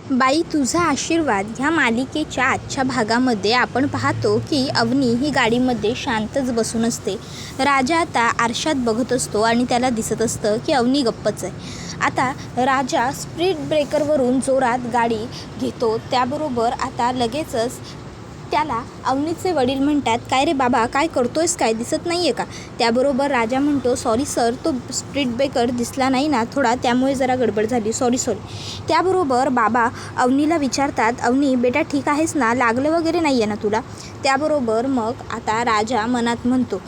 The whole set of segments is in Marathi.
बाई तुझा आशीर्वाद ह्या मालिकेच्या आजच्या भागामध्ये आपण पाहतो की अवनी ही गाडीमध्ये शांतच बसून असते. राजा आता आरशात बघत असतो आणि त्याला दिसत असतं की अवनी गप्पच आहे. आता राजा स्पीड ब्रेकरवरून जोरात गाडी घेतो. त्याबरोबर आता लगेचच त्याला अवनीचे वडील म्हणतात, काय रे बाबा, काय करतोयस, काय दिसत नाही आहे का? त्याबरोबर राजा म्हणतो, सॉरी सर, तो स्पीड ब्रेकर दिसला नाही ना थोडा, त्यामुळे जरा गडबड झाली, सॉरी. त्याबरोबर बाबा अवनीला विचारतात, अवनी बेटा ठीक आहेस ना, लागलं वगैरे नाही आहे ना तुला? त्याबरोबर मग आता राजा मनात म्हणतो,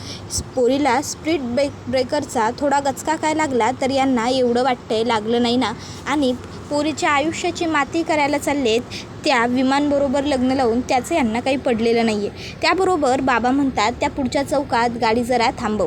पोरीला स्पीड ब्रेकरचा थोडा गचका काय लागला तर यांना एवढं वाटतंय लागलं नाही ना, आणि पोरीच्या आयुष्याची माती करायला चाललेत त्या विमानबरोबर लग्न लावून, त्याचं यांना काही पडलेलं नाही आहे. त्याबरोबर बाबा म्हणतात, त्या पुढच्या चौकात गाडी जरा थांबव,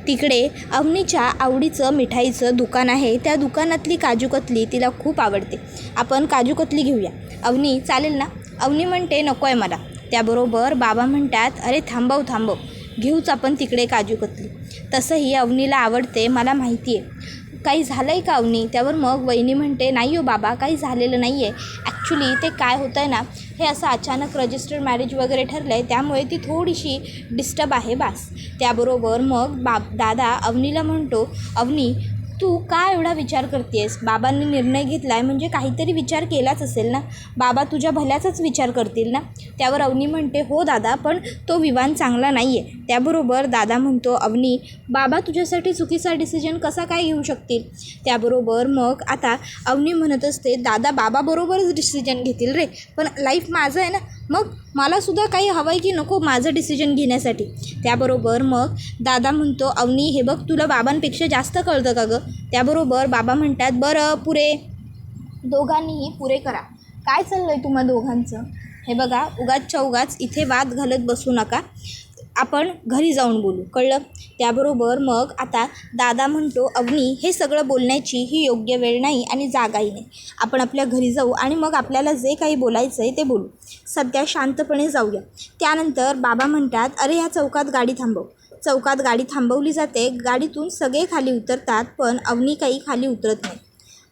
तिकडे अवनीच्या आवडीचं मिठाईचं दुकान आहे, त्या दुकानातली काजू कतली तिला खूप आवडते, आपण काजू कतली घेऊया. अवनी चालेल ना? अवनी म्हणते, नको आहे मला. त्याबरोबर बाबा म्हणतात, अरे थांबव, घेऊच आपण तिकडे काजू कतली, तसंही अवनीला आवडते, मला माहिती आहे. काही झालं आहे का अवनी? त्यावर मग वहिनी म्हणते, नाही हो बाबा, काही झालेलं नाही आहे. ॲक्च्युली ते काय होतं आहे ना, हे असं अचानक रजिस्टर्ड मॅरेज वगैरे ठरलं आहे, त्यामुळे ती थोडीशी डिस्टर्ब आहे बास. त्याबरोबर मग दादा अवनीला म्हणतो, अवनी तू का एवढा विचार करते आहेस? बाबांनी निर्णय घेतला आहे म्हणजे काहीतरी विचार केलाच असेल ना, बाबा तुझ्या भल्याचाच विचार करतील ना? त्यावर अवनी म्हणते, हो दादा, पण तो विवान चांगला नाही आहे. त्याबरोबर दादा म्हणतो, अवनी बाबा तुझ्यासाठी चुकीचा डिसिजन कसा काय घेऊ शकतील? त्याबरोबर मग आता अवनी म्हणत असते, दादा बाबाबरोबरच डिसिजन घेतील रे, पण लाईफ माझं आहे ना, मग मलासुद्धा काही हवं आहे की नको माझं डिसिजन घेण्यासाठी? त्याबरोबर मग दादा म्हणतो, अवनी हे बघ, तुला बाबांपेक्षा जास्त कळतं का गं? त्याबरोबर बाबा म्हणतात, बरं पुरे, दोघांनीही पुरे करा. काय चाललं आहे तुम्हा दोघांचं? हे बघा, उगाच इथे वाद घालत बसू नका, आपण घरी जाऊन बोलू, कळलं? त्याबरोबर मग आता दादा म्हणतो, अवनी हे सगळं बोलण्याची ही योग्य वेळ नाही आणि जागाही नाही, आपण आपल्या घरी जाऊ आणि मग आपल्याला जे काही बोलायचं आहे ते बोलू, सध्या शांतपणे जाऊया. त्यानंतर बाबा म्हणतात, अरे ह्या चौकात गाडी थांबव. चौकात गाडी थांबवली जाते, गाडीतून सगळे खाली उतरतात, पण अवनी काही खाली उतरत नाही.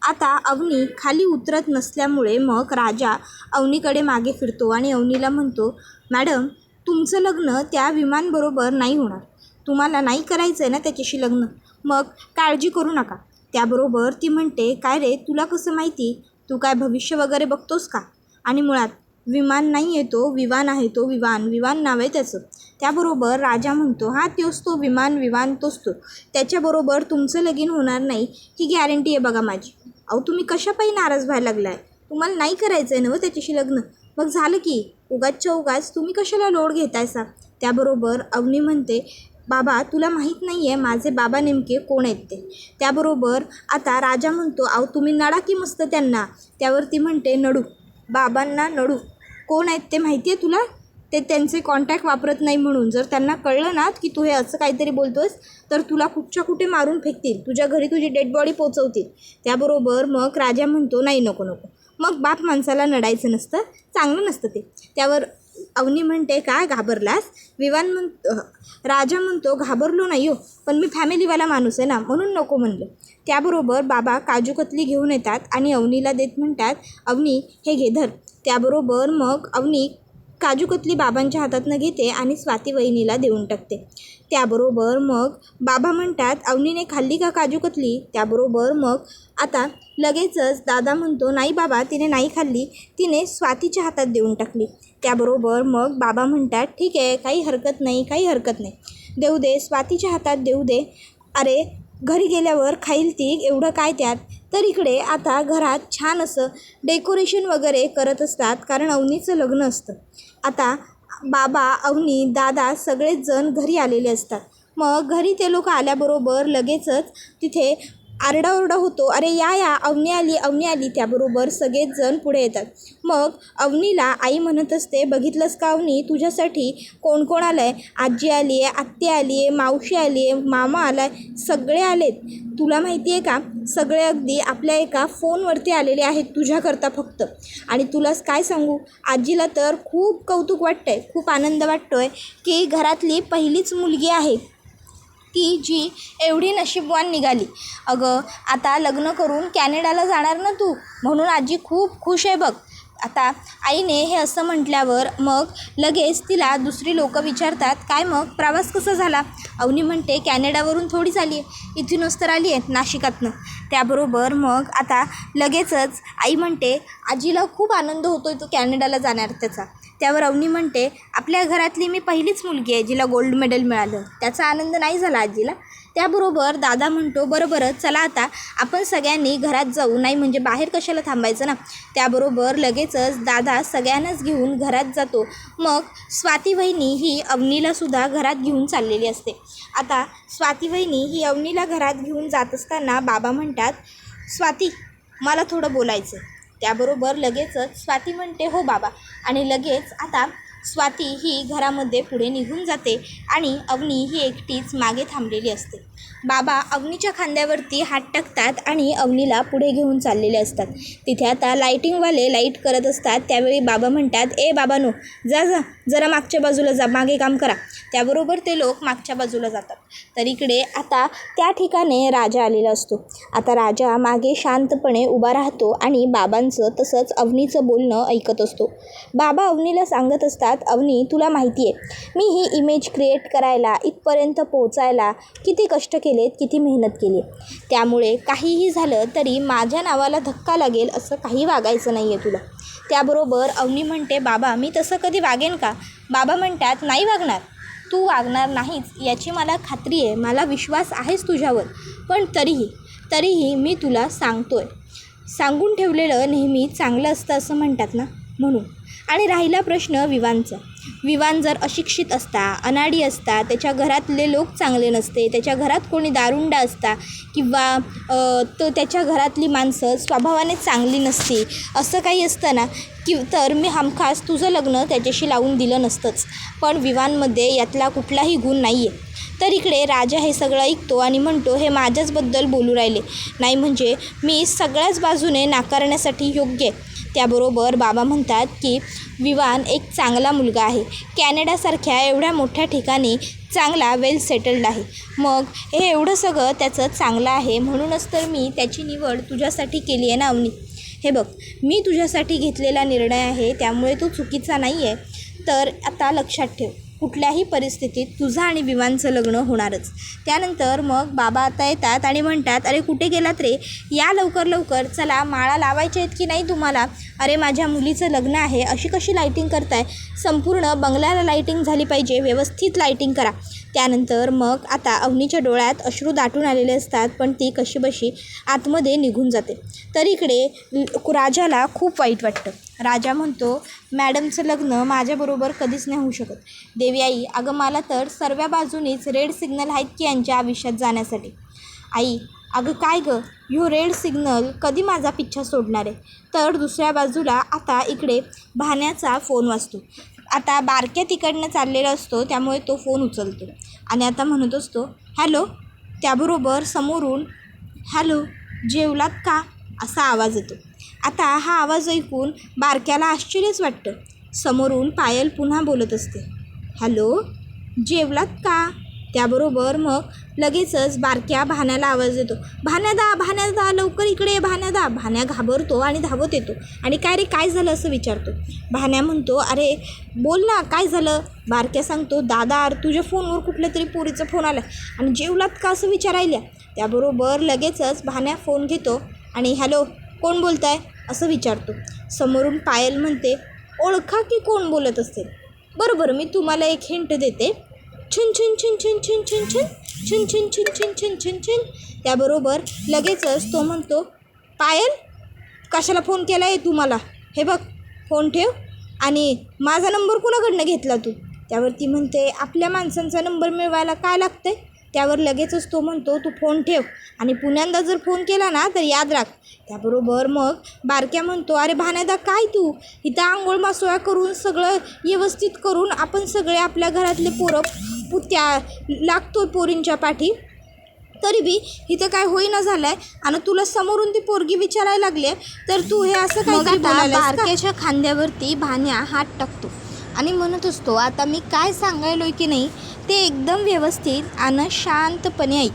आता अवनी खाली उतरत नसल्यामुळे मग राजा अवनीकडे मागे फिरतो आणि अवनीला म्हणतो, मॅडम तुमचं लग्न त्या विमानबरोबर नाही होणार, तुम्हाला नाही करायचं आहे ना त्याच्याशी लग्न, मग काळजी करू नका. त्याबरोबर ती म्हणते, काय रे तुला कसं माहिती? तू काय भविष्य वगैरे बघतोस का? आणि मुळात विमान नाही आहे तो, विवान आहे तो, विवान नाव आहे त्याचं. त्याबरोबर राजा म्हणतो, हा तोच तो विमान तोच तो, त्याच्याबरोबर तुमचं लगीन होणार नाही ही गॅरंटी आहे बघा माझी. अहो तुम्ही कशापायी नाराज व्हायला लागला आहे? तुम्हाला नाही करायचं आहे ना त्याच्याशी लग्न, मग झालं की, उगाच तुम्ही कशाला लोड घेतायसा? त्याबरोबर अवनी म्हणते, बाबा तुला माहीत नाही आहे माझे बाबा नेमके कोण आहेत ते? त्याबरोबर आता राजा म्हणतो, अहो तुम्ही नडा की मस्त त्यांना. त्यावरती म्हणते, नडू? बाबांना नडू? कोण आहेत ते माहिती आहे तुला? ते त्यांचे कॉन्टॅक्ट वापरत नाही म्हणून, जर त्यांना कळलं ना की तू हे असं काहीतरी बोलतोस तर तुला कुठच्या कुठे मारून फेकतील, तुझ्या घरी तुझी डेड बॉडी पोचवतील. त्याबरोबर मग राजा म्हणतो, नाही नको, मग बाप माणसाला नडायचं नसतं, चांगलं नसतं ते. त्यावर अवनी म्हणते, काय घाबरलास? राजा म्हणतो, घाबरलो नाही हो, पण मी फॅमिलीवाला माणूस आहे ना, म्हणून नको म्हणलं. त्याबरोबर बाबा काजू कतली घेऊन येतात आणि अवनीला देत म्हणतात, अवनी हे घे धर. त्याबरोबर मग अवनी काजू कतली बाबांच्या हातातनं घेते आणि स्वाती वहिनीला देऊन टाकते. त्याबरोबर मग बाबा म्हणतात, अवनीने खाल्ली का काजू कतली? त्याबरोबर मग आता लगेचच दादा म्हणतो, नाही बाबा तिने नाही खाल्ली, तिने स्वातीच्या हातात देऊन टाकली. त्याबरोबर मग बाबा म्हणतात, ठीक आहे, काही हरकत नाही, देऊ दे, स्वातीच्या हातात देऊ दे, अरे घरी गेल्यावर खाईल ती, एवढं काय त्यात. तर इकडे आता घरात छान असं डेकोरेशन वगैरे करत असतात, कारण अवनीचं लग्न असतं. आता बाबा, अवनी, दादा सगळेच जण घरी आलेले असतात. मग घरी ते लोक आल्याबरोबर लगेचच तिथे आरडाओरडा होतो, अरे या अवनी आली. त्याबरोबर सगळेच जण पुढे येतात. मग अवनीला आई म्हणत असते, बघितलंस का अवनी, तुझ्यासाठी कोण कोण आलं आहे? आजी आली आहे, आत्या आली आहे, मावशी आली आहे, मामा आला आहे, सगळे आलेत. तुला माहिती आहे का, सगळे अगदी आपल्या एका फोनवरती आलेले आहेत तुझ्याकरता फक्त. आणि तुलाच काय सांगू, आजीला तर खूप कौतुक वाटतं आहे, खूप आनंद वाटतो आहे की घरातली पहिलीच मुलगी आहे की जी एवढी नशीबवान निघाली. अगं आता लग्न करून कॅनडाला जाणार ना तू, म्हणून आजी खूप खुश आहे बघ. आता आईने हे असं म्हटल्यावर मग लगेच तिला दुसरी लोक विचारतात, काय मग प्रवास कसा झाला? अवनी म्हणते, कॅनडावरून थोडीच आली आहे, इथूनच तर आली आहे नाशिकातनं. त्याबरोबर मग आता लगेचच आई म्हणते, आजीला खूप आनंद होतो आहे तो कॅनडाला जाणार त्याचा. त्यावर अवनी म्हणते, आपल्या घरातली मी पहिलीच मुलगी आहे जिला गोल्ड मेडल मिळालं, त्याचा आनंद नाही झाला आजीला. त्याबरोबर दादा म्हणतो, बरं चला आता आपण सगळ्यांनी घरात जाऊ, नाही म्हणजे बाहेर कशाला थांबायचं ना. त्याबरोबर लगेचच दादा सगळ्यांनाच घेऊन घरात जातो. मग स्वाती वहिनी ही अवनीलासुद्धा घरात घेऊन चाललेली असते. आता स्वाती वहिनी ही अवनीला घरात घेऊन जात असताना बाबा म्हणतात, स्वाती मला थोडं बोलायचं. त्याबरोबर लगेचच स्वाती म्हणते, हो बाबा. आणि लगेच आता स्वाती ही घरामध्ये पुढे निघून जाते आणि अवनी ही एकटीच मागे थांबलेली असते. बाबा अवनीच्या खांद्यावरती हात टाकतात आणि अवनीला पुढे घेऊन चाललेले असतात. तिथे आता लाईटिंगवाले लाईट करत असतात. त्यावेळी बाबा म्हणतात, ए बाबांनो, जा जरा मागच्या बाजूला जा, मागे काम करा. त्याबरोबर ते लोक मागच्या बाजूला जातात. तर इकडे आता त्या ठिकाणी राजा आलेला असतो. आता राजा मागे शांतपणे उभा राहतो आणि बाबांचं तसंच अवनीचं बोलणं ऐकत असतो. बाबा अवनीला सांगत असतात, अवनी तुला माहिती आहे मी ही इमेज क्रिएट करायला, इथपर्यंत पोहोचायला किती कष्ट केलेत, किती मेहनत केली. त्यामुळे काहीही झालं तरी माझ्या नावाला धक्का लागेल असं काही वागायचं नाही आहे तुला. त्याबरोबर अवनी म्हणते, बाबा मी तसं कधी वागेन का? बाबा म्हणतात, नाही वागणार, तू वागणार नाहीच याची मला खात्री आहे, मला विश्वास आहेच तुझ्यावर. पण तरीही मी तुला सांगतोय, सांगून ठेवलेलं नेहमी चांगलं असतं असं म्हणतात ना, म्हणून. आणि राहिला प्रश्न विवानचा. विवान जर अशिक्षित असता, अनाडी असता, त्याच्या घरातले लोक चांगले नसते, त्याच्या घरात कोणी दारुंडा असता किंवा तो त्याच्या घरातली माणसं स्वभावाने चांगली नसती, असं काही असतं ना तर मी हमखास तुझं लग्न त्याच्याशी लावून दिलं नसतंच. पण विवानमध्ये यातला कुठलाही गुण नाही आहे. तर इकडे राजा हे सगळं ऐकतो आणि म्हणतो, हे माझ्याचबद्दल बोलू राहिले, नाही म्हणजे मी सगळ्याच बाजूने नाकारण्यासाठी योग्य आहे. त्याबरोबर बाबा म्हणतात की विवान एक चांगला मुलगा आहे, कॅनडासारख्या एवढ्या मोठ्या ठिकाणी चांगला वेल सेटल्ड आहे. मग हे एवढं सगळं त्याचं चांगलं आहे, म्हणूनच तर मी त्याची निवड तुझ्यासाठी केली आहे ना अवनी. हे बघ, मी तुझ्यासाठी घेतलेला निर्णय आहे, त्यामुळे तो चुकीचा नाही आहे. तर आता लक्षात ठेव, कुठल्याही परिस्थितीत तुझं आणि विवानचं लग्न होणारच. त्यानंतर मग बाबा आता येतात आणि म्हणतात, अरे कुठे गेलात रे, या लवकर चला, माळा लावायच्या आहेत की नाही तुम्हाला? अरे माझ्या मुलीचं लग्न आहे, अशी कशी लाईटिंग करताय? संपूर्ण बंगल्याला लाईटिंग झाली पाहिजे, व्यवस्थित लाईटिंग करा. त्यानंतर मग आता अवनीच्या डोळ्यात अश्रू दाटून आलेले असतात, पण ती कशीबशी आतमध्ये निघून जाते. तर इकडे राजाला खूप वाईट वाटतं. राजा म्हणतो, मॅडमचं लग्न माझ्याबरोबर कधीच नाही होऊ शकत. देवी आई, अगं मला तर सर्व बाजूनीच रेड सिग्नल आहेत की यांच्या आयुष्यात जाण्यासाठी. आई, अगं काय गं, ह्यो रेड सिग्नल कधी माझा पिच्छा सोडणार आहे? तर दुसऱ्या बाजूला आता इकडे भाण्याचा फोन वाजतो. आता बारक्या तिकडनं चाललेला असतो, त्यामुळे तो फोन उचलतो आणि आता म्हणत असतो, हॅलो. त्याबरोबर समोरून, हॅलो जेवलात का, असा आवाज येतो. आता हा आवाज ऐकून बारक्याला आश्चर्यच वाटतं. समोरून पायल पुन्हा बोलत असते, हॅलो जेवलात का. त्याबरोबर मग लगेचच बारक्या भाण्याला आवाज देतो, भाण्यादा लवकर इकडे ये भाण्यादा. भाण्या घाबरतो आणि धावत येतो आणि काय झालं असं विचारतो. भाण्या म्हणतो, अरे बोल ना काय झालं. बारक्या सांगतो, दादा तुझ्या फोनवर कुठल्या तरी पोरीचा फोन आला आणि जेवलात का असं विचारायला. त्याबरोबर लगेचच भाण्या फोन घेतो आणि हॅलो कोण बोलत आहे असं विचारतो. समोरून पायल म्हणते, ओळखा की कोण बोलत असेल. बरोबर, मी तुम्हाला एक हिंट देते. छुन छुन छुन छुन छुन छुन छुन छुन छुन छुन छुन छुन छुन छुन. त्याबरोबर लगेचच तो म्हणतो, पायल कशाला फोन केला आहे तू मला, हे बघ फोन ठेव आणि माझा नंबर कुणाकडनं घेतला तू. त्यावरती म्हणते, आपल्या माणसांचा नंबर मिळवायला काय लागतंय. त्यावर लगेचच तो म्हणतो, तू फोन ठेव आणि पुण्यांदा जर फोन केला ना तर याद राख. त्याबरोबर मग बारक्या म्हणतो, अरे भाण्यादा काय तू इथं आंघोळ मासोळ्या करून सगळं व्यवस्थित करून आपण सगळे आपल्या घरातले पोरं पुत्या लागतो पोरींच्या पाठी, तरी बी इथं काय होईना झालं आहे आणि तुला समोरून ती पोरगी विचारायला लागली, तर तू हे असं काय बोलायला. बारक्याच्या खांद्यावरती भाण्या हात टाकतो आणि म्हणत असतो, आता मी काय सांगायलोय की नाही ते एकदम व्यवस्थित आणि शांतपणे ऐक.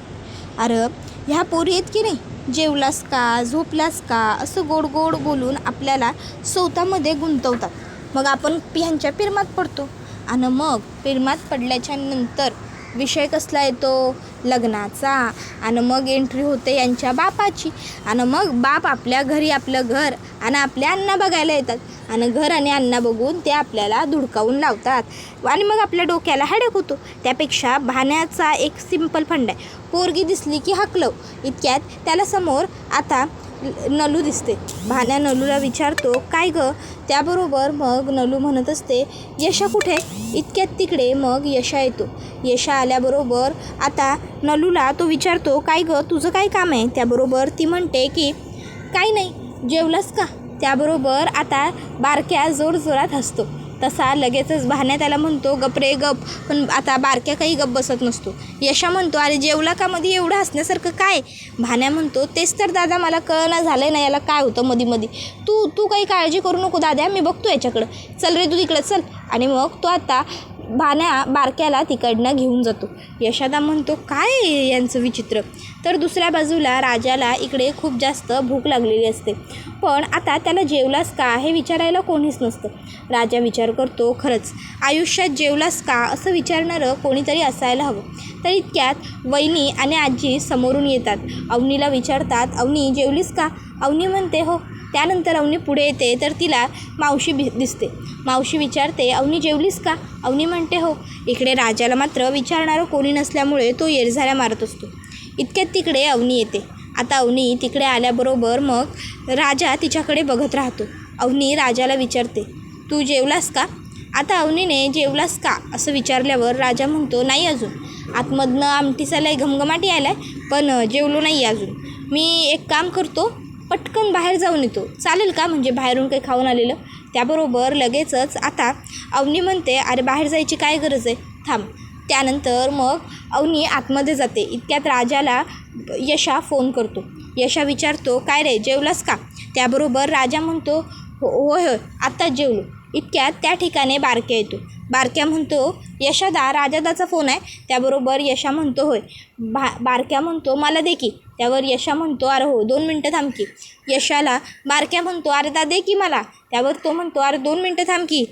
अरे ह्या पोरी आहेत की नाही, जेवलास का, झोपलास का, असं गोड गोड बोलून आपल्याला स्वतःमध्ये गुंतवतात. मग आपण ह्यांच्या पिरमात पडतो आणि मग पिरमात पडल्याच्या नंतर विषय कसला येतो, लग्नाचा. आणि मग एंट्री होते यांच्या बापाची. आणि मग बाप आपल्या घरी आपलं घर आणि आपल्या अण्णा बघायला येतात. आणि घर आणि अण्णा बघून ते आपल्याला धुडकावून लावतात आणि मग आपल्या डोक्याला हेडेक होतो. त्यापेक्षा भाण्याचा एक सिंपल फंड आहे, पोरगी दिसली की हाकलव. इतक्यात त्याला समोर आता नलू दिसते. भाण्या नलूला विचारतो, काय गं? त्याबरोबर मग नलू म्हणत असते, यशा कुठे? इतक्यात तिकडे मग यशा येतो. यशा आल्याबरोबर आता नलूला तो विचारतो, काय गं तुझं काय काम आहे? त्याबरोबर ती म्हणते की काही नाही, जेवलास का? त्याबरोबर आता बारक्या जोरजोरात हसतो. तसा लगेचच भाण्या त्याला म्हणतो, गप रे गप. पण आता बारक्या काही गप बसत नसतो. यशा म्हणतो, अरे जेवला का? मध्ये एवढं हसण्यासारखं काय? भाण्या म्हणतो, तेच तर दादा मला कळना झालं ना याला काय होतं मध्ये. तू काही काळजी करू नको दादा, मी बघतो याच्याकडं. चल रे तू तिकडं चल. आणि मग तो आता भाण्या बारक्याला तिकडनं घेऊन जातो. यशादा म्हणतो, काय यांचं विचित्र. तर दुसऱ्या बाजूला राजाला इकडे खूप जास्त भूक लागलेली असते, पण आता त्याला जेवलास का हे विचारायला कोणीच नसतं. राजा विचार करतो, खरंच आयुष्यात जेवलास का असं विचारणारं कोणीतरी असायला हवं. तर इतक्यात वहिनी आणि आजी समोरून येतात. अवनीला विचारतात, अवनी जेवलीस का? अवनी म्हणते हो. त्यानंतर अवनी पुढे येते तर तिला मावशी दिसते. मावशी विचारते, अवनी जेवलीस का? अवनी म्हणते हो. इकडे राजाला मात्र विचारणारं कोणी नसल्यामुळे तो येरझाऱ्या मारत असतो. इतक्यात तिकडे अवनी येते. आता अवनी तिकडे आल्याबरोबर मग राजा तिच्याकडे बघत राहतो. अवनी राजाला विचारते, तू जेवलास का? आता अवनीने जेवलास का असं विचारल्यावर राजा म्हणतो, नाही अजून. आतमधनं आमटीचा लय घमघमाटी आला आहे, पण जेवलो नाही अजून. मी एक काम करतो, पटकन बाहेर जाऊन येतो, चालेल का? म्हणजे बाहेरून काही खाऊन आलेलं. त्याबरोबर लगेचच आता अवनी म्हणते, अरे बाहेर जायची काय गरज आहे, थांब. त्यानंतर मग अवनी आतमध्ये जाते. इतक्यात राजाला यशा फोन करतो. यशा विचारतो, काय रे जेवलास का? त्याबरोबर राजा म्हणतो, होय आत्ताच जेवलो. इतक्यात त्या ठिकाणी बारक्या येतो. बारक्या म्हणतो, यशादा राजादाचा फोन आहे. त्याबरोबर यशा म्हणतो, होय. बारक्या म्हणतो, मला दे की. त्यावर यशा म्हणतो, अरे हो 2 मिनटं थांब की. यशाला बारक्या म्हणतो, अरे दा दे की मला. त्यावर तो म्हणतो, अरे 2 मिनटं थांब की.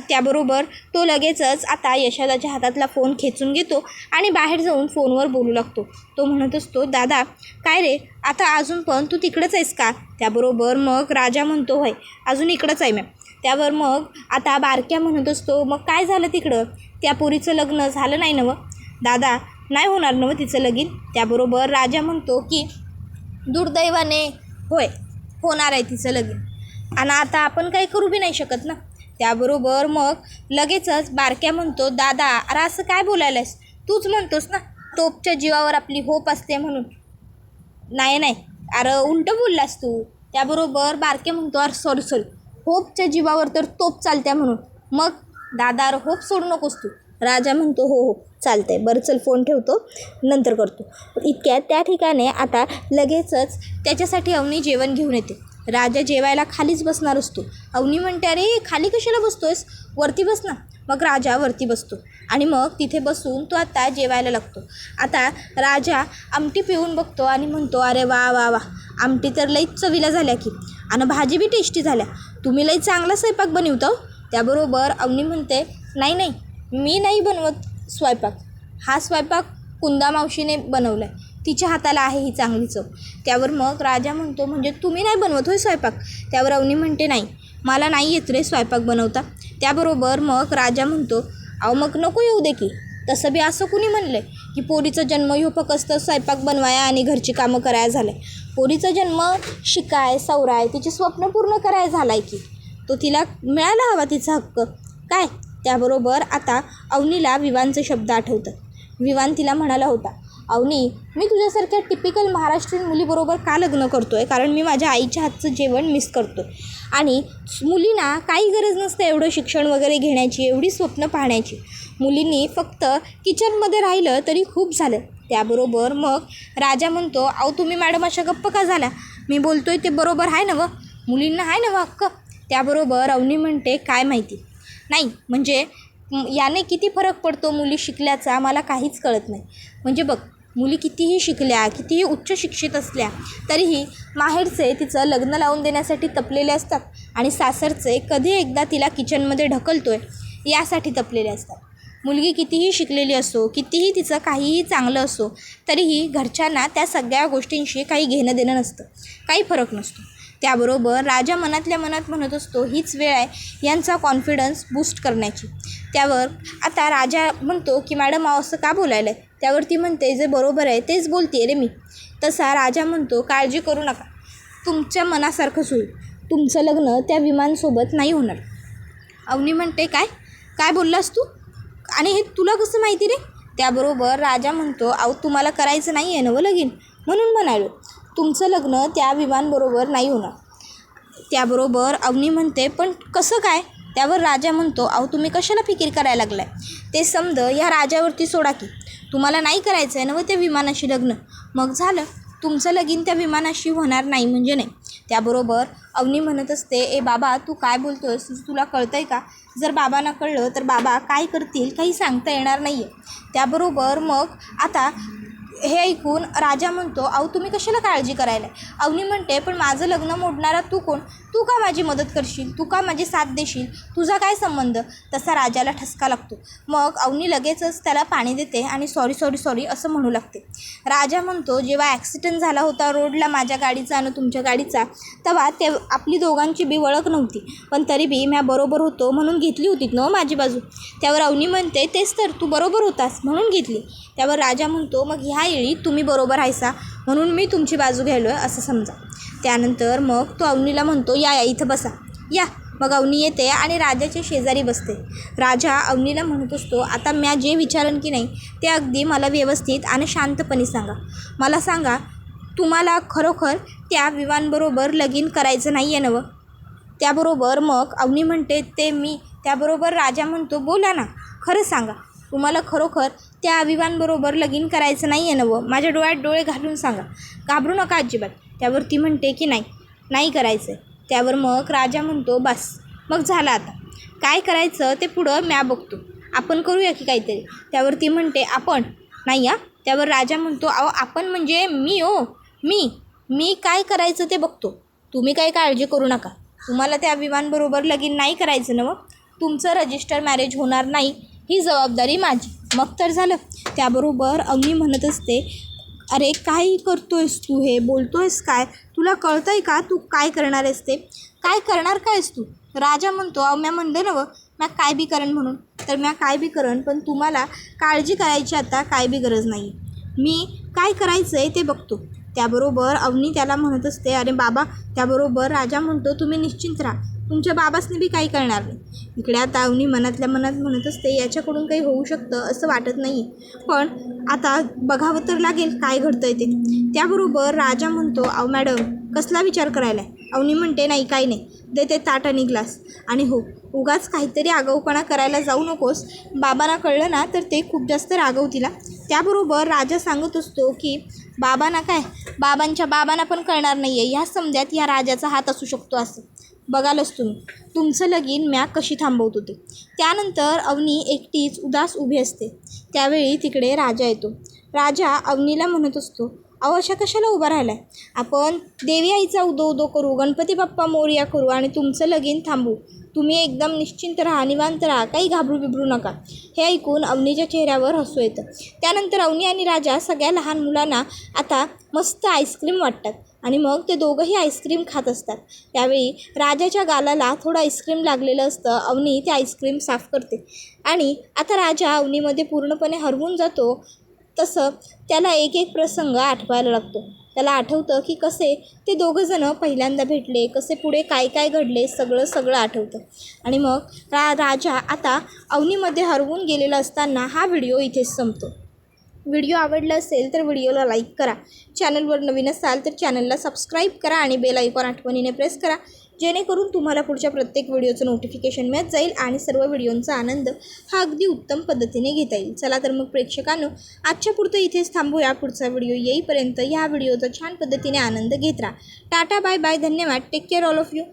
त्याबरोबर तो लगेचच आता यशादाच्या हातातला फोन खेचून घेतो आणि बाहेर जाऊन फोनवर बोलू लागतो. तो म्हणत असतो, दादा काय रे, आता अजून पण तू तिकडंच आहेस का? त्याबरोबर मग राजा म्हणतो, होय अजून इकडंच आहे मॅम. त्यावर मग आता बारक्या म्हणत असतो, मग काय झालं तिकडं? त्या पोरीचं लग्न झालं नाही नवं? दादा नाही होणार नवं तिचं लगीन? त्याबरोबर राजा म्हणतो की दुर्दैवाने होय होणार आहे तिचं लगीन, आणि आता आपण काही करू बी नाही शकत ना. त्याबरोबर मग लगेचच बारक्या म्हणतो, दादा अरे असं काय बोलायलास? तूच म्हणतोस ना तोपच्या जीवावर आपली होप असते म्हणून. नाही अरे उलटं बोललास तू. त्याबरोबर बारके म्हणतो, अरे सॉरी होपच्या जीवावर तर तोप चालत्या म्हणून. मग दादा अरे होप सोडू नकोस तू. राजा म्हणतो, हो चालतंय, बरं चल फोन ठेवतो, नंतर करतो. इतक्यात त्या ठिकाणी आता लगेचच त्याच्यासाठी अवनी जेवण घेऊन येते. राजा जेवायला खालीच बसणार असतो. अवनी म्हणते, अरे खाली कशाला बसतोयस, वरती बस ना. मग राजा वरती बसतो आणि मग तिथे बसून तो आता जेवायला लागतो. आता राजा आमटी पिऊन बघतो आणि म्हणतो, अरे वा वा वा, आमटी तर लईच चवीला झाल्या की, आणि भाजी बी टेस्टी झाल्या. तुम्ही लई चांगला स्वयंपाक बनवतो. त्याबरोबर अवनी म्हणते, नाही मी नाही बनवत स्वयंपाक, हा स्वयंपाक कुंदा मावशीने बनवला आहे, तिच्या हाताला आहे ही चांगली चव. त्यावर मग राजा म्हणतो, म्हणजे तुम्ही नाही बनवत होय स्वयंपाक? त्यावर अवनी म्हणते, नाही मला नाही येत रे स्वयंपाक बनवता. त्याबरोबर मग राजा म्हणतो, अहो मग नको येऊ दे की. तसं बी असं कुणी म्हणलं आहे की पोरीचा जन्म ह्यो फक्त स्वयंपाक बनवाया आणि घरची कामं करायला झालं आहे. पोरीचा जन्म शिकाय सवराय तिची स्वप्न पूर्ण करायला झाला आहे की, तो तिला मिळायला हवा तिचा हक्क काय. त्याबरोबर आता अवनीला विवानचे शब्द आठवतात. विवान तिला म्हणाला होता, अवनी मी तुझ्यासारख्या टिपिकल महाराष्ट्रीयन मुलीबरोबर का लग्न करतो आहे, कारण मी माझ्या आईच्या हातचं जेवण मिस करतो आहे, आणि मुलींना काही गरज नसते एवढं शिक्षण वगैरे घेण्याची, एवढी स्वप्न पाहण्याची. मुलींनी फक्त किचनमध्ये राहिलं तरी खूप झालं. त्याबरोबर मग राजा म्हणतो, अहो तुम्ही मॅडम अशा गप्प का झाल्या? मी बोलतोय ते बरोबर आहे ना व, मुलींना आहे ना व हक्क. त्याबरोबर अवनी म्हणते, काय माहिती नाही म्हणजे याने किती फरक पडतो मुली शिकल्याचा मला काहीच कळत नाही. म्हणजे बघ, मुली कितीही शिकल्या, कितीही उच्च शिक्षित असल्या तरीही माहेरचे तिचं लग्न लावून देण्यासाठी तपलेले असतात आणि सासरचे कधी एकदा तिला किचनमध्ये ढकलतोय यासाठी तपलेले असतात. मुलगी कितीही शिकलेली असो, कितीही तिचं काहीही चांगलं असो, तरीही घरच्यांना त्या सगळ्या गोष्टींशी काही घेणं देणं नसतं, काही फरक नसतो. त्याबरोबर राजा मनातल्या मनात म्हणत असतो, हीच वेळ आहे यांचा कॉन्फिडन्स बूस्ट करण्याची. त्यावर आता राजा म्हणतो की मॅडम असं का बोलायलं आहे. त्यावर ती म्हणते, जे बरोबर आहे तेच बोलते रे मी. तसा राजा म्हणतो, काळजी करू नका, तुमच्या मनासारखंच होईल. तुमचं लग्न त्या विमानसोबत नाही होणार. अवनी म्हणते, काय काय बोललास तू आणि हे तुला कसं माहिती रे. त्याबरोबर राजा म्हणतो, अहो तुम्हाला करायचं नाही आहे नवं लगीन, म्हणून म्हणालो तुमचं लग्न त्या विमानबरोबर नाही होणार. त्याबरोबर अवनी म्हणते, पण कसं काय. त्यावर राजा म्हणतो, अहो तुम्ही कशाला फिकीर करायला लागलाय. ते समज या राजावरती सोडा की तुम्हाला नाही करायचं आहे नवं त्या विमानाशी लग्न, मग झालं तुमचं लगीन त्या विमानाशी होणार नाही म्हणजे नाही. त्याबरोबर अवनी म्हणत असते, ए बाबा तू काय बोलतोयस, तुला कळतं आहे का. जर बाबांना कळलं तर बाबा काय करतील काही सांगता येणार नाही आहे. त्याबरोबर मग आता हे ऐकून राजा म्हणतो, अहो तुम्ही कशाला काळजी करायला. अवनी म्हणते, पण माझं लग्न मोडणारा तू कोण. तू का माझी मदत करशील, तू का माझी साथ देशील, तुझा काय संबंध. तसा राजाला ठसका लागतो. मग अवनी लगेचच त्याला पाणी देते आणि सॉरी सॉरी सॉरी असं म्हणू लागते. राजा म्हणतो, जेव्हा ॲक्सिडेंट झाला होता रोडला माझ्या गाडीचा आणि तुमच्या गाडीचा, तेव्हा ते आपली दोघांची बी ओळख नव्हती, पण तरी बी मी बरोबर होतो म्हणून घेतली होती ना माझी बाजू. त्यावर अवनी म्हणते, तेच तर तू बरोबर होतास म्हणून घेतली. त्यावर राजा म्हणतो, मग ह्या वेळी तुम्ही बरोबर आहेसा म्हणून मी तुमची बाजू घ्यायलो आहे असं समजा. त्यानंतर मग तो अवनीला म्हणतो, या इथं बसा या. मग अवनी येते आणि राजाच्या शेजारी बसते. राजा अवनीला म्हणत असतो, आता म्या जे विचारन की नाही ते अगदी मला व्यवस्थित आणि शांतपणे सांगा. मला सांगा, तुम्हाला खरोखर त्या विवानबरोबर लगीन करायचं नाही आहे नवं. त्याबरोबर मग अवनी म्हणते, ते मी. त्याबरोबर राजा म्हणतो, बोला ना, खरं सांगा, तुम्हाला खरोखर त्या विवानबरोबर लगीन करायचं नाही आहे नवं. माझ्या डोळ्यात डोळे घालून सांगा, घाबरू नका अजिबात. त्यावर ती म्हणते की नाही करायचं आहे. त्यावर मग राजा म्हणतो, बस मग झालं, आता काय करायचं ते पुढं म्या बघतो, आपण करूया की काहीतरी. त्यावर ती म्हणते, आपण नाही या. त्यावर राजा म्हणतो, अहो आपण म्हणजे मी मी काय करायचं ते बघतो, तुम्ही काही काळजी करू नका. तुम्हाला त्या विमानबरोबर लगीन नाही करायचं नवं, तुमचं रजिस्टर मॅरेज होणार नाही, ही जबाबदारी माझी, मग तर झालं. त्याबरोबर अवनी म्हणत असते, अरे काय करतोयस तू, हे बोलतोयस काय, तुला कळतं आहे का तू काय करणार आहेस ते, काय करणार काय आहेस तू. राजा म्हणतो, अहो म्या म्हणलं नवं म्या काय बी करण म्हणून, तर म्या काय बी करण, पण तुम्हाला काळजी करायची आता काय बी गरज नाही, मी काय करायचं आहे ते बघतो. त्याबरोबर अवनी त्याला म्हणत असते, अरे बाबा. त्याबरोबर राजा म्हणतो, तुम्ही निश्चिंत राहा, तुमच्या बाबासनी बी काही करणार नाही. इकडे आता अवनी मनातल्या मनात म्हणत असते, याच्याकडून काही होऊ शकतं असं वाटत नाही, पण आता बघावं तर लागेल काय घडतं आहे ते. त्याबरोबर राजा म्हणतो, अहो मॅडम कसला विचार करायला आहे. अवनी म्हणते, नाही काही नाही, देते ताट आणि ग्लास. आणि हो, उगाच काहीतरी आगाऊपणा करायला जाऊ नकोस, बाबांना कळलं ना तर ते खूप जास्त रागवतीला. त्याबरोबर राजा सांगत असतो की बाबांना काय, बाबांच्या बाबांना पण कळणार नाही आहे, ह्या समजात ह्या राजाचा हात असू शकतो असं. बघालच तुम्ही तुमचं लगीन म्या कशी थांबवत होते. त्यानंतर अवनी एकटीच उदास उभी असते. त्यावेळी तिकडे राजा येतो. राजा अवनीला म्हणत असतो, अहो अशा कशाला उभा राहिला आहे, आपण देवी आईचा उदो उदो करू, गणपती बाप्पा मोरया करू आणि तुमचं लगीन थांबू. तुम्ही एकदम निश्चिंत राहा, निवांत राहा, काही घाबरू बिबरू नका. हे ऐकून अवनीच्या चेहऱ्यावर हसू येतं. त्यानंतर अवनी आणि राजा सगळ्या लहान मुलांना आता मस्त आईस्क्रीम वाटतात आणि मग ते दोघंही आईस्क्रीम खात असतात. त्यावेळी राजाच्या गालाला थोडं आईस्क्रीम लागलेलं असतं. अवनी ते आईस्क्रीम साफ करते आणि आता राजा अवनीमध्ये पूर्णपणे हरवून जातो. तसं त्याला एक एक प्रसंग आठवायला लागतो. त्याला आठवतं की कसे ते दोघंजणं पहिल्यांदा भेटले, कसे पुढे काय काय घडले, सगळं आठवतं. आणि मग राजा आता अवनीमध्ये हरवून गेलेला असताना हा व्हिडिओ इथेच संपतो. व्हिडिओ आवडला असेल तर व्हिडिओला लाईक करा, चॅनलवर नवीन असाल तर चॅनलला सबस्क्राईब करा आणि बेल आयकॉन आठवणीने प्रेस करा, जेणेकरून तुम्हाला पुढच्या प्रत्येक व्हिडिओचं नोटिफिकेशन मिळत जाईल आणि सर्व व्हिडिओंचा आनंद हा अगदी उत्तम पद्धतीने घेता येईल. चला तर मग प्रेक्षकांनो, आजच्या पुरतं इथेच थांबूया. पुढचा व्हिडिओ येईपर्यंत या व्हिडिओचा छान पद्धतीने आनंद घेत राहा. टाटा, बाय बाय, धन्यवाद, take care all of you.